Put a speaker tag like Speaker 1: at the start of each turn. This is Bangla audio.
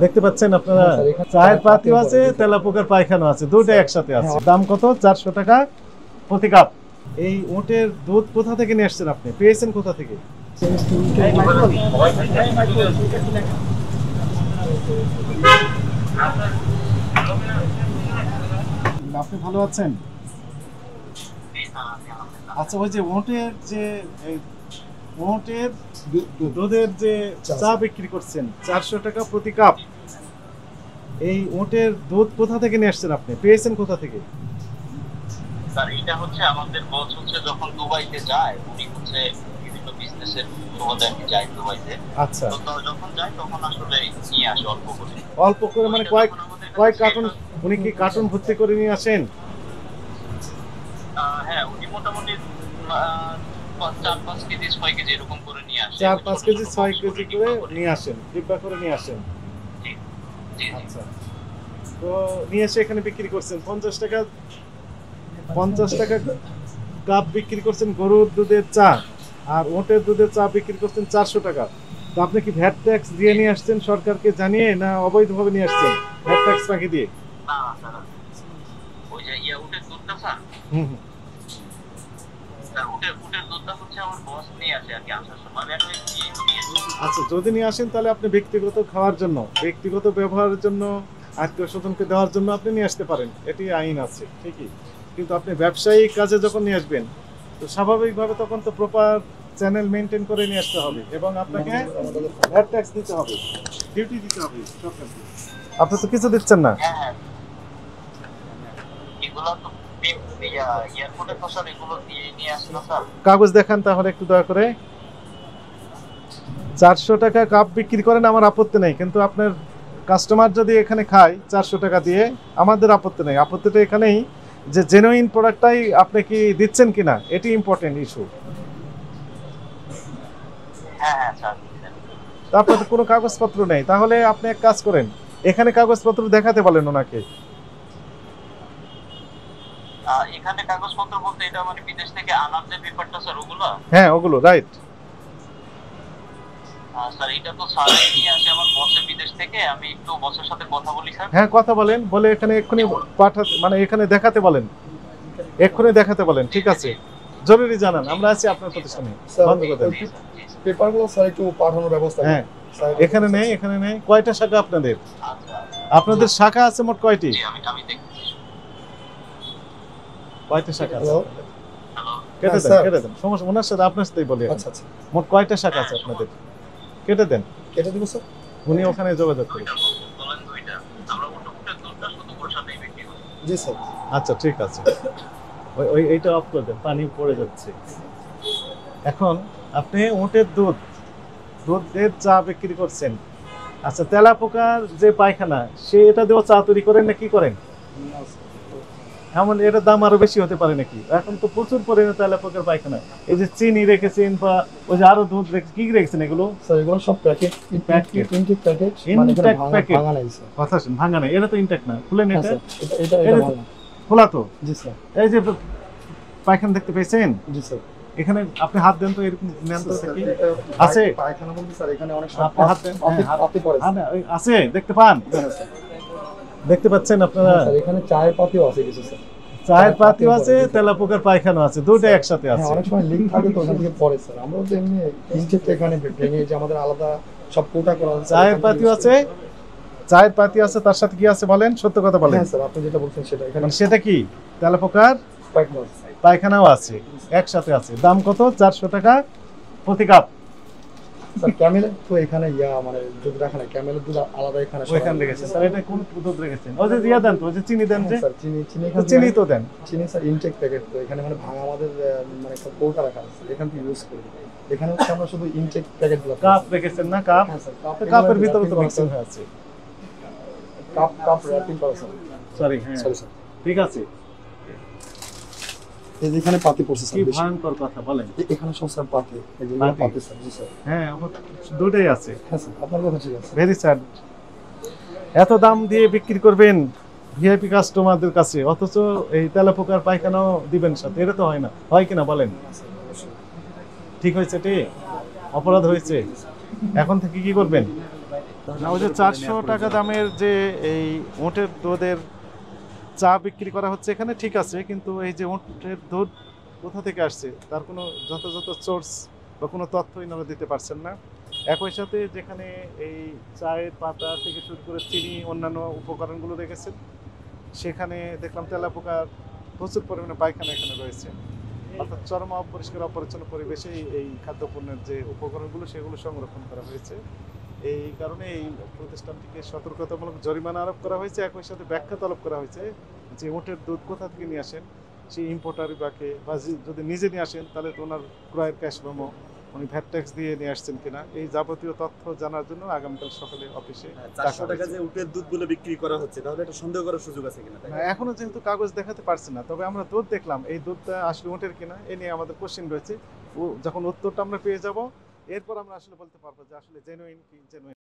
Speaker 1: দেখতে পাচ্ছেন আপনারা, চায়ের পাতিও আছে, তেলাপোকার পায়খানা আছে, দুটো একসাথে আছে। দাম কত? 400 টাকা প্রতি কাপ। এই উটের দুধ কোথা থেকে নিয়ে আসছেন আপনি? পেয়েছেন কোথা থেকে? আপনি ভালো আছেন? আচ্ছা, ওই যে উটের দুধের যে চা বিক্রি করছেন 400 টাকা প্রতি কাপ, এই উটের দুধ কোথা থেকে নিয়ে আসছেন আপনি? পেয়েছেন কোথা থেকে?
Speaker 2: স্যার, এটা হচ্ছে আমাদের বস হচ্ছে যখন দুবাইতে যায়, উনি হচ্ছে বিভিন্ন বিজনেসের সুবাদে আর কি যায় দুবাইতে।
Speaker 1: আচ্ছা,
Speaker 2: তো যখন যায় তখন আসলে নিয়ে আসে অল্প করে।
Speaker 1: অল্প করে মানে কয়েক কার্টুন? উনি কি কার্টুন ভর্তি করে নিয়ে আসেন?
Speaker 2: হ্যাঁ, উনি মোটামুটি 4-5 কেজি 6 কেজি এরকম করে নিয়ে আসে।
Speaker 1: 4-5 কেজি 6 কেজি করে নিয়ে আসেন, ডিব্বা করে নিয়ে আসেন।
Speaker 2: জি জি।
Speaker 1: আচ্ছা, তো নিয়ে এসে এখানে বিক্রি করছেন 50 টাকা কাপ বিক্রি করছেন গরুর দুধের চা, আর ওটের দুধের চা বিক্রি করছেন 400 টাকা। তো আপনি কি ভ্যাট ট্যাক্স দিয়ে নিয়ে আসছেন সরকারকে জানিয়ে, না অবৈধভাবে নিয়ে আসছেন ভ্যাট ট্যাক্স বাকি দিয়ে?
Speaker 2: না স্যার, ওই যে উটের দুধটা স্যার,
Speaker 1: হুম।
Speaker 2: উটের দুধটা হচ্ছে আমার বস নিয়ে আসে আর কি আসার সময়।
Speaker 1: আচ্ছা, যদি নিয়ে আসেন তাহলে আপনি ব্যক্তিগত খাওয়ার জন্য, ব্যক্তিগত ব্যবহারের জন্য, আত্মীয় স্বজনকে দেওয়ার জন্য আপনি নিয়ে আসতে পারেন, এটি আইন আছে ঠিকই। কিন্তু আপনি ব্যবসায়িক কাজে যখন নিয়ে আসবেন, তো স্বাভাবিকভাবে তখন তো প্রপার চ্যানেল মেনটেন করে নিয়ে আসতে হবে, এবং আপনাকে ভ্যাট ট্যাক্স দিতে হবে, ডিউটি দিতে হবে সরকারকে। আপনি তো কিছু দিচ্ছেন না।
Speaker 2: হ্যাঁ, এগুলো তো এয়ারপোর্টে তো স্যার এগুলো দিয়ে নিয়ে আসে না স্যার।
Speaker 1: কাগজ দেখান তাহলে একটু দয়া করে। 400 টাকা কাপ বিক্রি করেন, আমার আপত্তি নেই, কিন্তু আপনার কাস্টমার যদি এখানে খায় 400 টাকা দিয়ে, আমাদের আপত্তি নেই। আপত্তিটা এখানেই যে জেনুইন প্রোডাক্টটাই আপনি কি দিচ্ছেন কিনা, এটি ইম্পর্টেন্ট ইস্যু।
Speaker 2: হ্যাঁ স্যার।
Speaker 1: তো আপনার তো কোনো কাগজপত্র নেই, তাহলে আপনি এক কাজ করেন, এখানে কাগজপত্র দেখাতে বলেন ওনাকে।
Speaker 2: এখানে কাগজপত্র বলতে এটা মানে বিদেশ থেকে আনার যে পেপারটা স্যার, ওগুলো?
Speaker 1: হ্যাঁ, ওগুলো রাইট।
Speaker 2: স্যার, এটা তো স্যারই নিয়ে আসে আমার বসের বিদেশ থেকে। আমি একটু বসের সাথে কথা বলি স্যার।
Speaker 1: হ্যাঁ, কথা বলেন, বলে এখানে এক্ষুনি পাঠাতে, মানে এখানে দেখাতে বলেন, এক্ষুনি দেখাতে বলেন। ঠিক আছে, জরুরি জানান, আমরা আছি আপনার প্রতিষ্ঠানে। বন্ধ করে দেন
Speaker 3: পেপারগুলো স্যার, একটু পাঠানোর ব্যবস্থা।
Speaker 1: হ্যাঁ, এখানে নেই। কয়টা শাখা আপনাদের? আপনাদের শাখা আছে মোট কয়টি?
Speaker 2: আমি দেখছি।
Speaker 1: কয়টা শাখা আছে?
Speaker 2: হ্যালো।
Speaker 1: কেটে দেন, সমস্যা, ওনার সাথে আপনার সাথেই বলি।
Speaker 3: আচ্ছা,
Speaker 1: মোট কয়টা শাখা আছে আপনাদের? কেটে দেন,
Speaker 3: কেটে দিব স্যার।
Speaker 1: উনি ওখানে যোগাযোগ করুন।
Speaker 2: বলেন দুইটা। আমরা উটের দুধটা শুধু ওর সাথেই বিক্রি করি।
Speaker 3: জি স্যার।
Speaker 1: আচ্ছা, ঠিক আছে, এইটা অফ করে দেন, পানি পড়ে যাচ্ছে। এখন আপনি উটের দুধের চা বিক্রি করছেন। আচ্ছা, তেলাপোকার যে পায়খানা, সে এটা দিয়েও চা তৈরি করেন না কি করেন? এমন এটার দাম আরো বেশি হতে পারে নাকি? এখন তো প্রচুর পরিমাণে তেলাপোকার পায়খানা। এই যে চিনি রেখেছেন, বা ওই যে আরো দুধ রেখেছেন, কি রেখেছেন এগুলো?
Speaker 3: স্যার, এগুলো সব প্যাকেট, ইনটেক প্যাকেট, মানে এখানে ভাঙা নাই স্যার।
Speaker 1: কথা শুন, ভাঙা নাই, এটা তো ইনটেক না, খুলেন এটা।
Speaker 3: এটা ভাঙা।
Speaker 1: খোলা তো?
Speaker 3: জি স্যার।
Speaker 1: এই যে পায়খানা দেখতে পেয়েছেন,
Speaker 3: জি স্যার।
Speaker 1: এখানে আপনি হাত দেন তো, এরকম নেন তো দেখি। আছে
Speaker 3: পায়খানা বলতে স্যার, এখানে অনেক সব
Speaker 1: আপনি হাত দেন,
Speaker 3: পাতি পড়ে স্যার।
Speaker 1: আছে, দেখতে পান? দেখতে পাচ্ছেন আপনারা?
Speaker 3: স্যার, এখানে চায়ের পাতিও আছে কিছু স্যার।
Speaker 1: চায়ের পাতিও আছে, তেলাপোকার পায়খানা আছে, দুটো একসাথে আছে।
Speaker 3: অনেক সময় লিক থাকে তো ওখান থেকে পড়ে স্যার। আমরা তো এমনি ইনটেক এখানে ভেঙে যে আমাদের আলাদা সব কোটা করা আছে।
Speaker 1: চায়ের পাতি আছে, তার সাথে কি আছে বলেন, সত্য কথা বলেন।
Speaker 3: হ্যাঁ স্যার, আপনি যেটা বলছেন সেটা। এখানে
Speaker 1: সেটা কি? তেলাপোকার পায়খানাও আছে, একসাথে আছে। দাম কত? 400 টাকা প্রতি কাপ।
Speaker 3: স্যার, ক্যামেলের তো এখানে মানে দুধ রাখা না, ক্যামেলের দুধ আলাদা এখানে
Speaker 1: ওইখানে রেখেছেন স্যার। এটা কোন দুধ রেখেছেন? ওই যে দিয়া দেন তো, ওই যে চিনি দেন যে।
Speaker 3: স্যার, চিনি
Speaker 1: চিনি তো দেন।
Speaker 3: চিনি স্যার ইনটেক প্যাকেট, তো এখানে মানে ভাঙা আমাদের মানে একটা কৌটা রাখা আছে, এখান থেকে ইউজ করি। এখানে হচ্ছে আমরা শুধু ইনটেক প্যাকেটগুলো।
Speaker 1: কাপ রেখেছেন না? কাপ?
Speaker 3: হ্যাঁ স্যার,
Speaker 1: কাপের ভিতরে তো মিক্সিং হয়ে আছে।
Speaker 3: কাপ র‍্যাপিং করা স্যার।
Speaker 1: সরি, হ্যাঁ
Speaker 3: সরি স্যার।
Speaker 1: ঠিক আছে।
Speaker 3: এই যেখানে পাতি পড়ছে স্যার,
Speaker 1: কি ভয়ঙ্কর কথা বলেন।
Speaker 3: এখানে সব স্যার পাতি, এগুলো পাতি স্যার। জি স্যার।
Speaker 1: হ্যাঁ, দুটোই আছে।
Speaker 3: হ্যাঁ স্যার, আপনার কথা ঠিক আছে।
Speaker 1: ভেরি স্যাড, এত দাম দিয়ে বিক্রি করবেন ভিআইপি কাস্টমারদের কাছে, অথচ এই তেলাপোকার পায়খানাও দিবেন সাথে। এটা তো হয় না, হয় কিনা বলেন? ঠিক হয়েছে? ঠিক অপরাধ হয়েছে। এখন থেকে কি করবেন? না, ওই যে 400 টাকা দামের যে এই উটের দুধের চা বিক্রি করা হচ্ছে এখানে ঠিক আছে, কিন্তু এই যে উটের দুধ কোথা থেকে আসছে তার কোনো যথাযথ সোর্স বা কোনো তথ্য ইনারা দিতে পারছেন না। একই সাথে যেখানে এই চায়ের পাতা থেকে শুরু করে চিনি অন্যান্য উপকরণগুলো রেখেছেন, সেখানে দেখলাম তেলাপোকার প্রচুর পরিমাণে পায়খানা এখানে রয়েছে। অর্থাৎ চরম অপরিষ্কার অপরিচ্ছন্ন পরিবেশে এই খাদ্যপণ্যের যে উপকরণগুলো সেগুলো সংরক্ষণ করা হয়েছে। এই কারণে এই প্রতিষ্ঠানটিকে সতর্কতামূলক জরিমানা আরোপ করা হয়েছে। একই সাথে ব্যাখ্যা তলব করা হয়েছে যে উটের দুধ কোথা থেকে নিয়ে আসেন, সেই ইম্পোর্টার বাকে বা যদি নিজে নিয়ে আসেন তাহলে তো ওনার ক্রয়ের ক্যাশ মেমো উনি ভ্যাট ট্যাক্স দিয়ে নিয়ে আসছেন কিনা, এই যাবতীয় তথ্য জানার জন্য আগামীকাল সকালে অফিসে
Speaker 4: 400 টাকা যে উটের দুধগুলো বিক্রি করা হচ্ছে, তাহলে একটা সন্দেহ করার সুযোগ আছে কিনা? তাই না?
Speaker 1: এখনো যেহেতু কাগজ দেখাতে পারছি না, তবে আমরা দুধ দেখলাম, এই দুধটা আসলে উটের কিনা এ নিয়ে আমাদের কোশ্চেন রয়েছে। যখন উত্তরটা আমরা পেয়ে যাব এরপর আমরা আসলে বলতে পারবো যে আসলে জেনুইন কি জেনুইন